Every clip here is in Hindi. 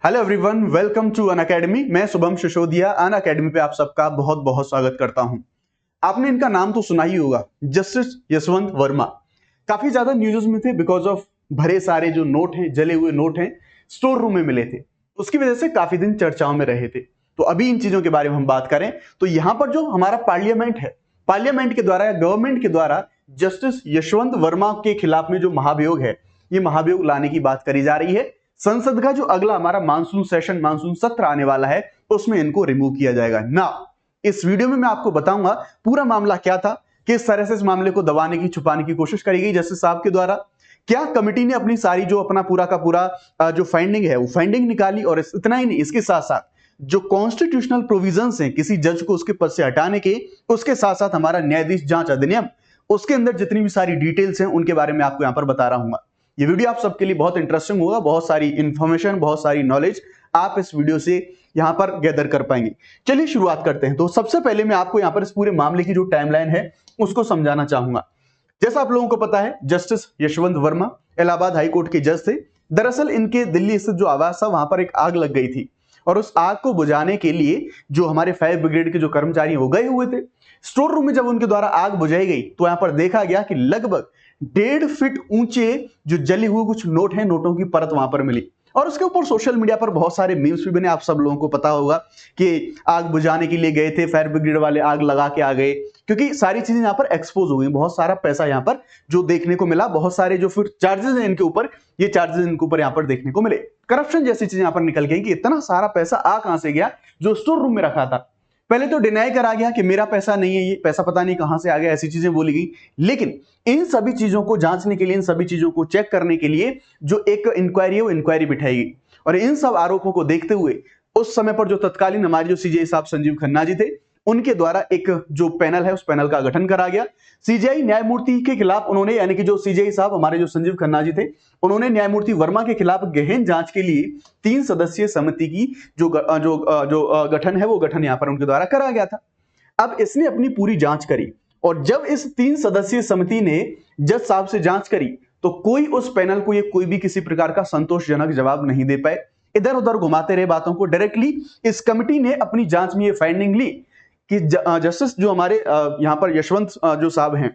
Hello everyone, welcome to Unacademy. मैं शुभम सिसोदिया अनअकैडमी पे आप सबका बहुत बहुत स्वागत करता हूं। आपने इनका नाम तो सुना ही होगा, जस्टिस यशवंत वर्मा। काफी ज्यादा न्यूज़ में थे बिकॉज ऑफ भरे सारे जो नोट हैं, जले हुए नोट हैं, स्टोर रूम में मिले थे। उसकी वजह से काफी दिन चर्चाओं में रहे थे। तो अभी इन चीजों के बारे में हम बात करें तो यहां पर जो हमारा पार्लियामेंट है, पार्लियामेंट के द्वारा या गवर्नमेंट के द्वारा जस्टिस यशवंत वर्मा के खिलाफ में जो महाभियोग है, ये महाभियोग लाने की बात करी जा रही है। संसद का जो अगला हमारा मानसून सेशन, मानसून सत्र आने वाला है, उसमें इनको रिमूव किया जाएगा ना। इस वीडियो में मैं आपको बताऊंगा पूरा मामला क्या था, किस तरह से इस मामले को दबाने की, छुपाने की कोशिश करी गई जस्टिस साहब के द्वारा। क्या कमिटी ने अपनी सारी जो अपना पूरा का पूरा जो फाइंडिंग है वो फाइंडिंग निकाली, और इतना ही नहीं, इसके साथ साथ जो कॉन्स्टिट्यूशनल प्रोविजंस हैं किसी जज को उसके पद से हटाने के, उसके साथ साथ हमारा न्यायाधीश जांच अधिनियम, उसके अंदर जितनी भी सारी डिटेल्स हैं उनके बारे में आपको यहां पर बता रहा हूं। ये वीडियो आप सबके लिए बहुत इंटरेस्टिंग होगा, बहुत सारी इंफॉर्मेशन, बहुत सारी नॉलेज आप इस वीडियो से यहां पर गैदर कर पाएंगे। चलिए शुरुआत करते हैं। तो सबसे पहले मैं आपको यहां पर इस पूरे मामले की जो टाइमलाइन है उसको समझाना चाहूंगा। जैसा आप लोगों को पता है, जस्टिस यशवंत वर्मा इलाहाबाद हाईकोर्ट के जज थे। दरअसल इनके दिल्ली स्थित जो आवास था वहां पर एक आग लग गई थी, और उस आग को बुझाने के लिए जो हमारे फायर ब्रिगेड के जो कर्मचारी हो गए हुए थे, स्टोर रूम में जब उनके द्वारा आग बुझाई गई तो यहां पर देखा गया कि लगभग 1.5 फीट ऊंचे जो जले हुए कुछ नोट हैं, नोटों की परत वहां पर मिली। और उसके ऊपर सोशल मीडिया पर बहुत सारे मीम्स भी बने। आप सब लोगों को पता होगा कि आग बुझाने के लिए गए थे, फायर ब्रिगेड वाले आग लगा के आ गए, क्योंकि सारी चीजें यहाँ पर एक्सपोज हो गई। बहुत सारा पैसा यहाँ पर जो देखने को मिला, बहुत सारे जो फिर चार्जेस हैं इनके ऊपर, ये चार्जेस इनके ऊपर यहाँ पर देखने को मिले। करप्शन जैसी चीजें यहाँ पर निकल गई कि इतना सारा पैसा आ कहां से गया जो स्टोर रूम में रखा था। पहले तो डिनाई करा गया कि मेरा पैसा नहीं है, ये पैसा पता नहीं कहां से आ गया, ऐसी चीजें बोली गई। लेकिन इन सभी चीजों को जांचने के लिए, इन सभी चीजों को चेक करने के लिए जो एक इंक्वायरी है वो इंक्वायरी बिठाई गई। और इन सब आरोपों को देखते हुए उस समय पर जो तत्कालीन हमारे जो सीजेआई साहब संजीव खन्ना जी थे, उनके द्वारा एक जो पैनल है उस पैनल का गठन करा गया। सीजेआई न्यायमूर्ति के खिलाफ उन्होंने, यानी कि जो सीजेआई साहब हमारे जो संजीव खन्ना जी थे, उन्होंने न्यायमूर्ति वर्मा के खिलाफ गहन जांच के लिए 3 सदस्यीय समिति की जो गठन है वो गठन यहां पर उनके द्वारा करा गया था। अब इसने अपनी पूरी जांच करी, और जब इस 3 सदस्यीय समिति ने जज साहब से जांच करी तो कोई उस पैनल को ये कोई भी किसी प्रकार का संतोषजनक जवाब नहीं दे पाए। इधर उधर घुमाते रहे बातों को। डायरेक्टली इस कमिटी ने अपनी जांच में ये फाइंडिंग ली कि जस्टिस जो हमारे यहां पर यशवंत जो साहब हैं,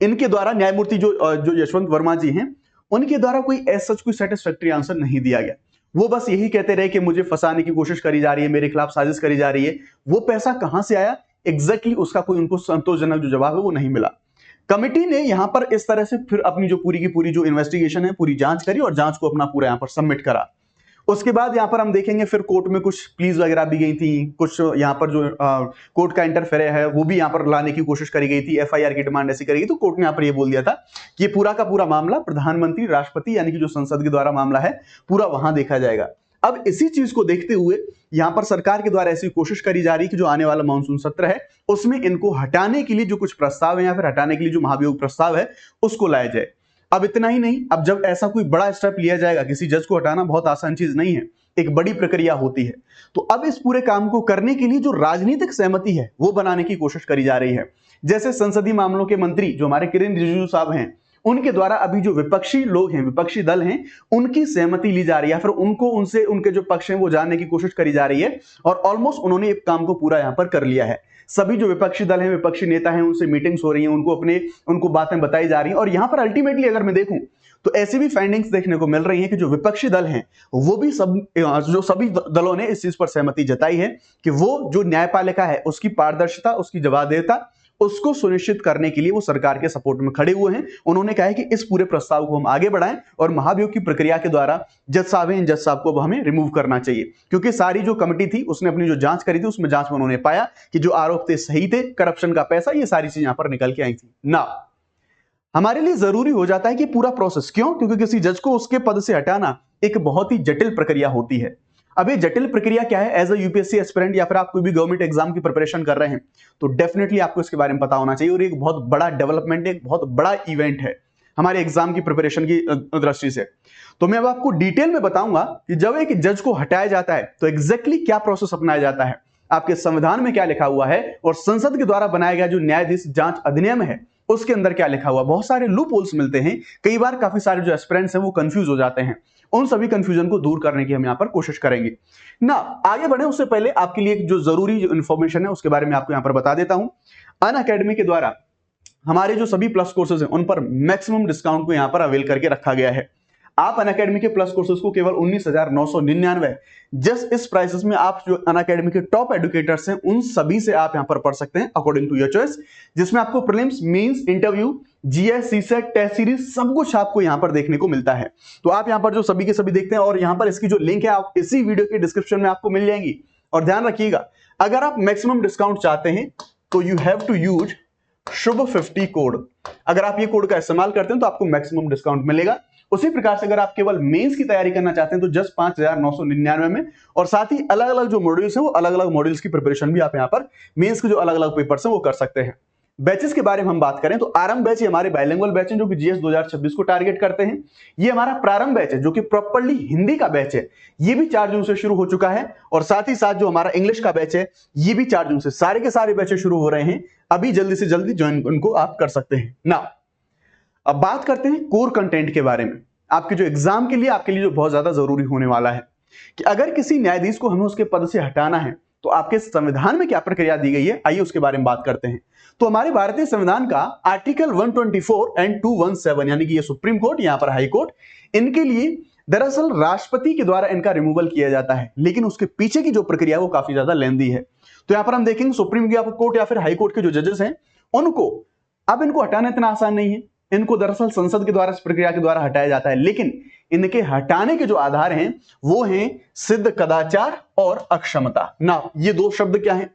इनके द्वारा न्यायमूर्ति जो यशवंत वर्मा जी हैं, उनके द्वारा कोई ऐसा कोई सेटिस्फैक्टरी आंसर नहीं दिया गया। वो बस यही कहते रहे कि मुझे फंसाने की कोशिश करी जा रही है, मेरे खिलाफ साजिश करी जा रही है। वो पैसा कहां से आया एग्जैक्टली उसका कोई उनको संतोषजनक जो जवाब है वो नहीं मिला। कमिटी ने यहां पर इस तरह से फिर अपनी जो पूरी की पूरी जो इन्वेस्टिगेशन है, पूरी जांच करी, और जांच को अपना पूरा यहां पर सबमिट करा। उसके बाद यहां पर हम देखेंगे फिर कोर्ट में कुछ प्लीज वगैरह भी गई थी, कुछ यहां पर जो कोर्ट का इंटरफेयर है वो भी यहां पर लाने की कोशिश करी गई थी, एफआईआर की डिमांड ऐसी करी गई। तो कोर्ट ने यहां पर ये बोल दिया था कि ये पूरा का पूरा मामला प्रधानमंत्री, राष्ट्रपति, यानी कि जो संसद के द्वारा मामला है, पूरा वहां देखा जाएगा। अब इसी चीज को देखते हुए यहां पर सरकार के द्वारा ऐसी कोशिश करी जा रही है कि जो आने वाला मानसून सत्र है उसमें इनको हटाने के लिए जो कुछ प्रस्ताव है, या फिर हटाने के लिए जो महाभियोग प्रस्ताव है उसको लाया जाए। अब इतना ही नहीं, अब जब ऐसा कोई बड़ा स्टेप लिया जाएगा, किसी जज को हटाना बहुत आसान चीज नहीं है, एक बड़ी प्रक्रिया होती है। तो अब इस पूरे काम को करने के लिए जो राजनीतिक सहमति है वो बनाने की कोशिश करी जा रही है। जैसे संसदीय मामलों के मंत्री जो हमारे किरेन रिजिजू साहब हैं, उनके द्वारा अभी जो विपक्षी लोग हैं, विपक्षी दल हैं, उनकी सहमति ली जा रही है, फिर उनको उनसे उनके जो पक्ष हैं वो जानने की कोशिश करी जा रही है। और ऑलमोस्ट उन्होंने एक काम को पूरा यहां पर कर लिया है। सभी जो विपक्षी दल हैं, विपक्षी नेता हैं, उनसे मीटिंग्स हो रही हैं, उनको बातें बताई जा रही हैं। और यहां पर अल्टीमेटली अगर मैं देखूं तो ऐसी भी फाइंडिंग्स देखने को मिल रही हैं कि जो विपक्षी दल हैं वो भी सभी दलों ने इस चीज पर सहमति जताई है कि वो जो न्यायपालिका है उसकी पारदर्शिता, उसकी जवाबदेहिता, उसको सुनिश्चित करने के लिए वो सरकार के सपोर्ट में खड़े हुए हैं। उन्होंने कहा है कि इस पूरे प्रस्ताव को हम आगे बढ़ाएं, और महाभियोग की प्रक्रिया के द्वारा जज साहब हैं, इन जज साहब को अब हमें रिमूव करना चाहिए। क्योंकि सारी जो कमिटी थी उसने अपनी जो जांच करी थी, उसमें जांच में उन्होंने पाया कि जो आरोप थे सही थे, करप्शन का पैसा, ये सारी चीजें यहां पर निकल के आई थी ना। हमारे लिए जरूरी हो जाता है कि पूरा प्रोसेस, क्यों? क्योंकि किसी जज को उसके पद से हटाना एक बहुत ही जटिल प्रक्रिया होती है। अब ये जटिल प्रक्रिया क्या है? एज अ यूपीएससी एस्पिरेंट या फिर आप कोई भी गवर्नमेंट एग्जाम की प्रिपरेशन कर रहे हैं तो डेफिनेटली आपको इसके बारे में पता होना चाहिए। और एक बहुत बड़ा डेवलपमेंट, एक बहुत बड़ा इवेंट है हमारे एग्जाम की प्रिपरेशन की दृष्टि से। तो मैं अब आपको डिटेल में बताऊंगा कि जब एक जज को हटाया जाता है तो एग्जैक्टली क्या प्रोसेस अपनाया जाता है, आपके संविधान में क्या लिखा हुआ है, और संसद के द्वारा बनाया गया जो न्यायाधीश जांच अधिनियम है उसके अंदर क्या लिखा हुआ। बहुत सारे लूप होल्स मिलते हैं, कई बार काफी सारे जो एस्पिरेंट्स हैं वो कंफ्यूज हो जाते हैं। उन सभी कंफ्यूजन को दूर करने की हम यहाँ पर कोशिश करेंगे ना। आगे बढ़े उससे पहले आपके लिए जो जरूरी इंफॉर्मेशन है उसके बारे में आपको यहाँ पर बता देता हूं। अनअकैडमी के द्वारा हमारे जो सभी प्लस कोर्सेज हैं उन पर मैक्सिमम डिस्काउंट को यहाँ पर अवेल करके रखा गया है। आप अनअकैडमी के प्लस कोर्सेज को केवल 19,999 जस्ट इस प्राइसेस में आप जो अनअकैडमी के टॉप एडुकेटर्स हैं उन सभी से आप यहां पर पढ़ सकते हैं अकॉर्डिंग टू योर चॉइस, जिसमें आपको prelims, mains, interview, GS, CSAT, test series सब कुछ आपको यहां पर देखने को मिलता है। तो आप यहां पर जो सभी के सभी देखते हैं और यहां पर इसकी जो लिंक है आप इसी वीडियो के डिस्क्रिप्शन में आपको मिल जाएंगी। और ध्यान रखिएगा, अगर आप मैक्सिमम डिस्काउंट चाहते हैं तो you have to use Shubh 50 code. अगर आप ये कोड का इस्तेमाल करते हैं तो आपको मैक्सिमम डिस्काउंट मिलेगा। उसी प्रकार से अगर आप केवल मेंस की तैयारी करना चाहते हैं तो जस्ट 5,999 में, और साथ ही अलग अलग जो मॉड्यूल्स हैं वो अलग अलग मॉड्यूल्स की प्रिपरेशन भी आप यहां पर मेंस के जो अलग अलग पेपर्स हैं वो कर सकते हैं। बैचेस के बारे में हम बात करें तो आरंभ बैच हमारे बाइलिंगुअल बैच हैं जो कि जीएस 2026 को टारगेट करते हैं। ये हमारा प्रारंभ बैच है जो कि प्रॉपर्ली हिंदी का बैच है, ये भी 4 जून से शुरू हो चुका है। और साथ ही साथ जो हमारा इंग्लिश का बैच है ये भी 4 जून से, सारे के सारे बैचेस शुरू हो रहे हैं। अभी जल्दी से जल्दी ज्वाइन उनको आप कर सकते हैं ना। अब बात करते हैं कोर कंटेंट के बारे में, आपके जो एग्जाम के लिए आपके लिए जो बहुत ज्यादा जरूरी होने वाला है कि अगर किसी न्यायाधीश को हमें उसके पद से हटाना है तो आपके संविधान में क्या प्रक्रिया दी गई है, आइए उसके बारे में बात करते हैं। तो हमारे भारतीय संविधान का आर्टिकल 124 एंड 217 यानी कि ये सुप्रीम कोर्ट, यहां पर हाई कोर्ट, इनके लिए दरअसल राष्ट्रपति के द्वारा इनका रिमूवल किया जाता है, लेकिन उसके पीछे की जो प्रक्रिया है वो काफी ज्यादा लेंथी है। तो यहां पर हम देखेंगे सुप्रीम कोर्ट या फिर हाई कोर्ट के जो जजेस हैं उनको अब इनको हटाना इतना आसान नहीं है। इनको दरअसल संसद के द्वारा इस प्रक्रिया के द्वारा हटाया जाता है, लेकिन इनके हटाने के जो आधार हैं वो हैं सिद्ध कदाचार और अक्षमता ना। ये दो शब्द क्या हैं,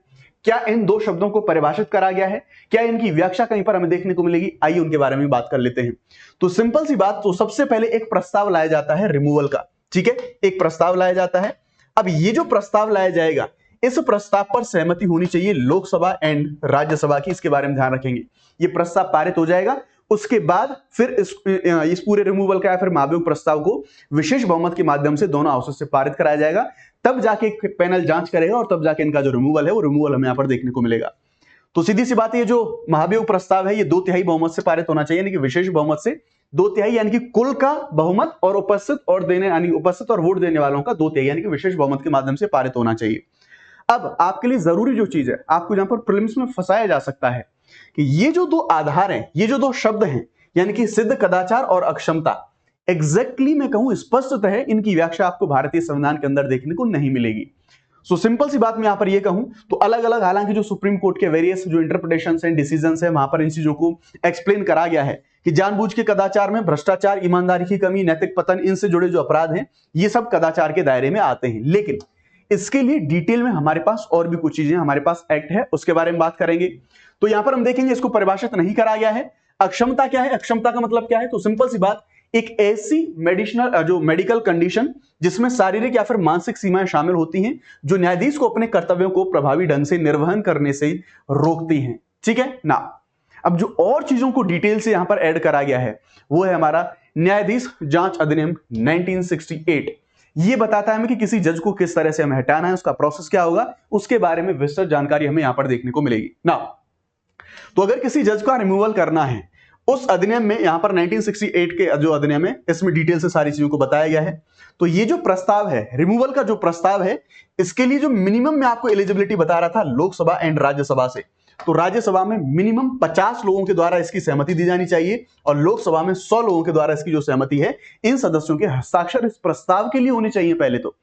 क्या इन दो शब्दों को परिभाषित करा गया है, क्या इनकी व्याख्या कहीं पर हमें देखने को मिलेगी, आइए उनके बारे में बात कर लेते हैं। तो सिंपल सी बात, तो सबसे पहले एक प्रस्ताव लाया जाता है रिमूवल का, ठीक है, एक प्रस्ताव लाया जाता है। अब ये जो प्रस्ताव लाया जाएगा इस प्रस्ताव पर सहमति होनी चाहिए लोकसभा एंड राज्यसभा की, इसके बारे में ध्यान रखेंगे। ये प्रस्ताव पारित हो जाएगा, उसके बाद फिर इस पूरे रिमूवल का या फिर महाभियोग प्रस्ताव को विशेष बहुमत के माध्यम से दोनों हाउसेस से पारित कराया जाएगा, तब जाके एक पैनल जांच करेगा और तब जाके इनका जो रिमूवल है वो रिमूवल हमें यहाँ पर देखने को मिलेगा। तो सीधी सी बात है, ये जो महाभियोग प्रस्ताव है ये 2/3 बहुमत से पारित होना चाहिए, यानी कि विशेष बहुमत से 2/3 यानी कि कुल का बहुमत, और उपस्थित और वोट देने वालों का 2/3 यानी कि विशेष बहुमत के माध्यम से पारित होना चाहिए। अब आपके लिए जरूरी जो चीज है, आपको यहां पर प्रीलिम्स में फंसाया जा सकता है कि ये जो दो आधार हैं, ये जो दो शब्द हैं, यानी कि सिद्ध कदाचार और अक्षमता, एग्जैक्टली मैं कहूं स्पष्टतः है इनकी व्याख्या आपको भारतीय संविधान के अंदर देखने को नहीं मिलेगी। सो सिंपल सी बात मैं यहां पर ये कहूं तो अलग अलग, हालांकि जो सुप्रीम कोर्ट के वेरियस जो इंटरप्रिटेशंस एंड डिसीजंस है वहां पर इन चीजों को एक्सप्लेन करा गया है कि जानबूझ के कदाचार में भ्रष्टाचार, ईमानदारी की कमी, नैतिक पतन, इनसे जुड़े जो अपराध हैं ये सब कदाचार के दायरे में आते हैं। लेकिन इसके लिए डिटेल में हमारे पास और भी कुछ चीजें, हमारे पास एक्ट है, उसके बारे में बात करेंगे। तो यहां पर हम देखेंगे इसको परिभाषित नहीं करा गया है। अक्षमता क्या है, अक्षमता का मतलब क्या है, तो सिंपल सी बात, एक ऐसी मेडिकल कंडीशन जिसमें शारीरिक या फिर मानसिक सीमाएं शामिल होती हैं जो न्यायाधीश को अपने कर्तव्यों को प्रभावी ढंग से निर्वहन करने से रोकती हैं, ठीक है ना। अब जो और चीजों को डिटेल से यहां पर ऐड करा गया है वो है हमारा न्यायाधीश जांच अधिनियम 1968। ये बताता है हमें कि किसी जज को किस तरह से हमें हटाना है, उसका प्रोसेस क्या होगा, उसके बारे में विस्तृत जानकारी हमें यहां पर देखने को मिलेगी ना। तो अगर किसी जज का रिमूवल करना है उस अधिनियम में, यहां पर 1968 के जो अधिनियम है इसमें डिटेल से सारी चीजों को बताया गया है। तो ये जो प्रस्ताव है, रिमूवल का जो प्रस्ताव है, इसके लिए जो मिनिमम मैं आपको एलिजिबिलिटी बता रहा था लोकसभा एंड राज्यसभा से, तो राज्यसभा में मिनिमम 50 लोगों के द्वारा इसकी सहमति दी जानी चाहिए और लोकसभा में 100 लोगों के द्वारा इसकी जो सहमति है इन सदस्यों के हस्ताक्षर इस प्रस्ताव के लिए होने चाहिए पहले तो।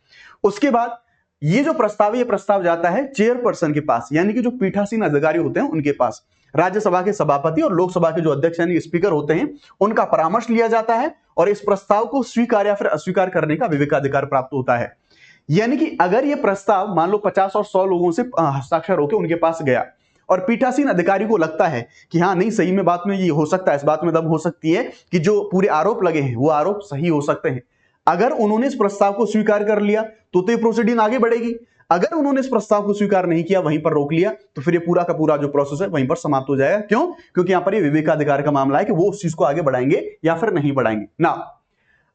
उसके बाद ये जो प्रस्ताव है, ये प्रस्ताव जाता है चेयरपर्सन के पास, यानी कि जो पीठासीन अधिकारी होते हैं उनके पास। राज्यसभा के सभापति और लोकसभा के जो अध्यक्ष यानी स्पीकर होते हैं उनका परामर्श लिया जाता है और इस प्रस्ताव को स्वीकार या फिर अस्वीकार करने का विवेकाधिकार प्राप्त होता है। यानी कि अगर ये प्रस्ताव मान लो 50 और 100 लोगों से हस्ताक्षर होकर उनके पास गया और पीठासीन अधिकारी को लगता है कि हाँ नहीं सही में बात में ये हो सकता है, इस बात में दम हो सकती है कि जो पूरे आरोप लगे हैं वो आरोप सही हो सकते हैं, अगर उन्होंने इस प्रस्ताव को स्वीकार कर लिया तो ये प्रोसीडिंग आगे बढ़ेगी। अगर उन्होंने इस प्रस्ताव को स्वीकार नहीं किया, वहीं पर रोक लिया, तो फिर ये पूरा का पूरा जो प्रोसेस है वहीं पर समाप्त हो जाएगा। क्यों? क्योंकि यहां पर ये विवेकाधिकार का मामला है कि वो उस चीज को आगे बढ़ाएंगे या फिर नहीं बढ़ाएंगे ना।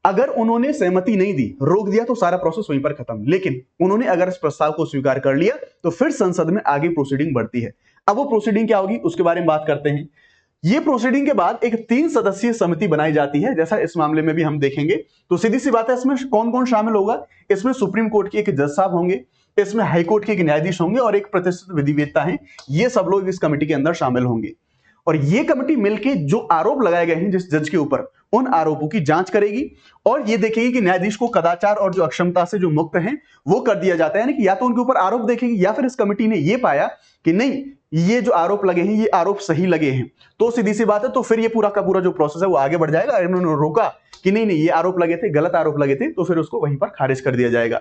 अगर उन्होंने सहमति नहीं दी, रोक दिया, तो सारा प्रोसेस वहीं पर खत्म। लेकिन उन्होंने अगर इस प्रस्ताव को स्वीकार कर लिया तो फिर संसद में आगे प्रोसीडिंग बढ़ती है। अब वो प्रोसीडिंग क्या होगी उसके बारे में बात करते हैं। ये प्रोसीडिंग के बाद एक 3 सदस्यीय समिति बनाई जाती है, जैसा इस मामले में भी हम देखेंगे। तो सीधी सी बात है, इसमें कौन कौन शामिल होगा? इसमें सुप्रीम कोर्ट के एक जज साहब होंगे, इसमें हाई कोर्ट के एक न्यायाधीश होंगे और एक प्रतिष्ठित विधिवेत्ता हैं। ये सब लोग इस कमेटी के अंदर शामिल होंगे और ये कमेटी मिलकर जो आरोप लगाए गए हैं जिस जज के ऊपर, उन आरोपों की जांच करेगी और ये देखेगी कि न्यायाधीश को कदाचार और जो अक्षमता से जो मुक्त हैं वो कर दिया जाता है। यानी कि या तो उनके ऊपर आरोप देखेगी या फिर इस कमेटी ने ये पाया कि नहीं, ये जो आरोप लगे हैं ये आरोप सही लगे हैं, तो सीधी सी बात है, तो फिर ये पूरा का पूरा जो प्रोसेस है वो आगे बढ़ जाएगा। इन्होंने रोका कि नहीं नहीं ये आरोप लगे थे, गलत आरोप लगे थे, तो फिर उसको वहीं पर खारिज कर दिया जाएगा।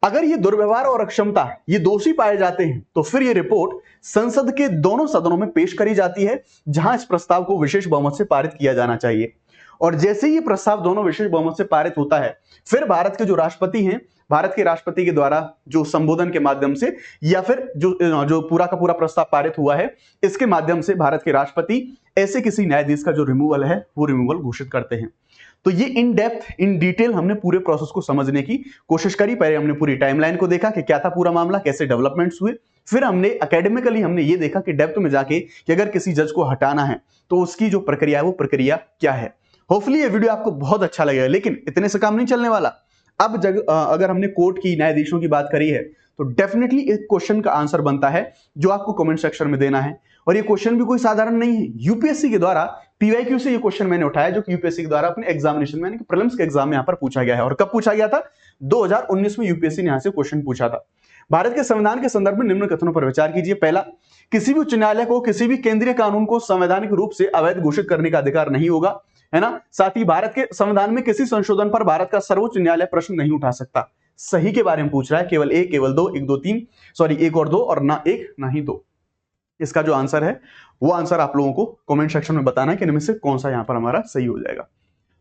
अगर ये दुर्व्यवहार और अक्षमता ये दोषी पाए जाते हैं तो फिर ये रिपोर्ट संसद के दोनों सदनों में पेश करी जाती है, जहां इस प्रस्ताव को विशेष बहुमत से पारित किया जाना चाहिए। और जैसे ही ये प्रस्ताव दोनों विशेष बहुमत से पारित होता है, फिर भारत के जो राष्ट्रपति हैं, भारत के राष्ट्रपति के द्वारा जो संबोधन के माध्यम से या फिर जो पूरा का पूरा प्रस्ताव पारित हुआ है, इसके माध्यम से भारत के राष्ट्रपति ऐसे किसी न्यायाधीश का जो रिमूवल है वो रिमूवल घोषित करते हैं। तो ये इन डेप्थ इन डिटेल हमने पूरे प्रोसेस को समझने की कोशिश करी। पहले हमने पूरी टाइमलाइन को देखा कि क्या था पूरा मामला, कैसे डेवलपमेंट्स हुए, फिर हमने एकेडमिकली हमने ये देखा कि डेप्थ में जाके कि अगर किसी जज को हटाना है तो उसकी जो प्रक्रिया है वो प्रक्रिया क्या है। होपफुली ये वीडियो आपको बहुत अच्छा लगेगा, लेकिन इतने से काम नहीं चलने वाला। अब अगर हमने कोर्ट की न्यायाधीशों की बात करी है तो डेफिनेटली एक क्वेश्चन का आंसर बनता है जो आपको कमेंट सेक्शन में देना है। और ये क्वेश्चन भी कोई साधारण नहीं है, यूपीएससी के द्वारा पीवाईक्यू से ये क्वेश्चन मैंने उठाया जो कि यूपीएससी के द्वारा अपने एग्जामिनेशन में यानी कि प्रीलिम्स के एग्जाम में यहां पर पूछा गया है। और कब पूछा गया था? 2019 में यूपीएससी ने यहां से क्वेश्चन पूछा था। भारत के संविधान के संदर्भ में निम्न कथनों पर विचार कीजिए। पहला, किसी भी उच्च न्यायालय को किसी भी केंद्रीय कानून को संवैधानिक रूप से अवैध घोषित करने का अधिकार नहीं होगा, है ना। साथ ही भारत के संविधान में किसी संशोधन पर भारत का सर्वोच्च न्यायालय प्रश्न नहीं उठा सकता। सही के बारे में पूछ रहा है, केवल एक, केवल दो, एक दो तीन, सॉरी एक और दो, और ना एक ना ही दो। इसका जो आंसर है वो आंसर आप लोगों को कमेंट सेक्शन में बताना है कि इनमें से कौन सा यहां पर हमारा सही हो जाएगा।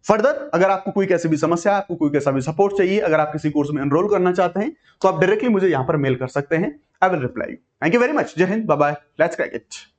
फर्दर अगर आपको कोई कैसी भी समस्या, आपको कोई कैसा भी सपोर्ट चाहिए, अगर आप किसी कोर्स में एनरोल करना चाहते हैं तो आप डायरेक्टली मुझे यहां पर मेल कर सकते हैं। I will reply you. Thank you very much. जय Hind, bye bye, let's crack it.